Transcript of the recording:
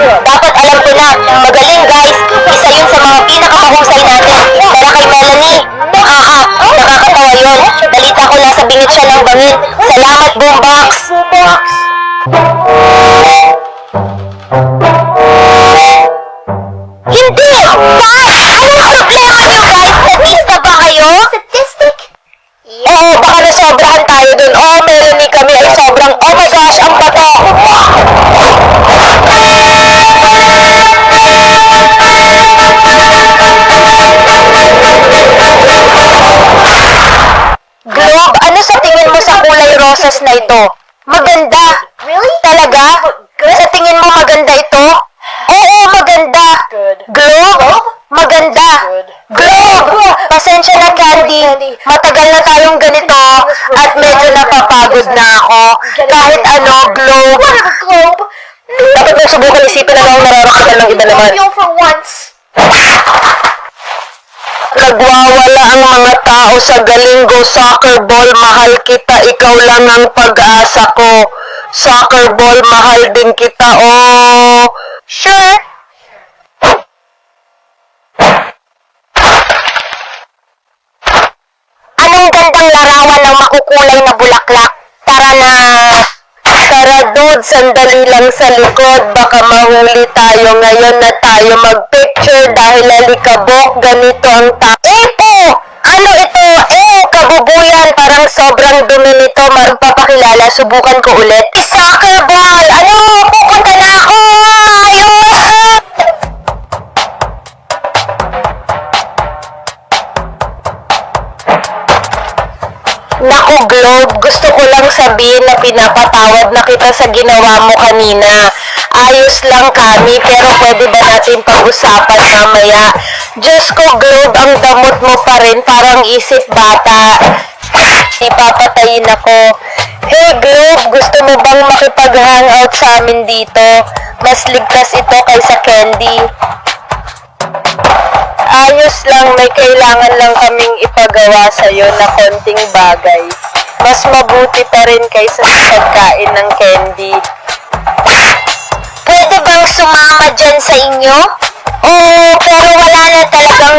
Dapat alam ko na. Magaling guys. Isa yun sa mga pinakamahusay natin. Para kay Melanie. Nakakatawa yun. Balita ko nasa bingit siya ng bangin. Salamat, Boombox. Hindi! Guys! Anong problema niyo guys? Statista ba kayo? Statistic? Oo, baka nasobrahan tayo dun. Oo, Melanie, kami ay sobrang, oh my gosh, ang bato! Globe, ano sa tingin mo sa kulay rosas na ito? Maganda. Really? Talaga? Sa tingin mo maganda ito? Oo, maganda. Globe? Maganda. Globe! Pasensya na, Candy. Matagal na tayong ganito at medyo napapagod na ako. Kahit ano, Globe. Globe? Dapat mong subukan isipin na lang nararamdaman ng iba naman. For once. Nagwawala ang mga tao sa Galingo Soccer Ball. Mahal kita, ikaw lang ang pag-asa ko. Soccer Ball, mahal din kita, oh. Sure. Anong gandang larawan ng makukulay na bulaklak? Tara na. Tara dude, sandali lang sa likod. Baka mahuli tayo ngayon na tayo mag-picture dahil alikabok. Ganito ang Epo! Ano ito? Kabubuyan. Parang sobrang dumi nito. Magpapakilala. Subukan ko ulit. Soccer ball! Ano? Pupunta na ako! Ayun! Naku, Globe, gusto ko lang sabihin na pinapatawad na kita sa ginawa mo kanina. Ayos lang kami, pero pwede ba natin pag-usapan mamaya? Diyos ko, Globe, ang damot mo pa rin, parang isip bata. Ipapatayin ako. Hey, Globe, gusto mo bang makipag-hangout sa amin dito? Mas ligtas ito kaysa Candy. Ayos lang, may kailangan lang kaming ipagawa sa'yo na konting bagay. Mas mabuti pa rin kaysa sa pagkain ng candy. Pwede bang sumama dyan sa inyo? Oo, pero wala na talagang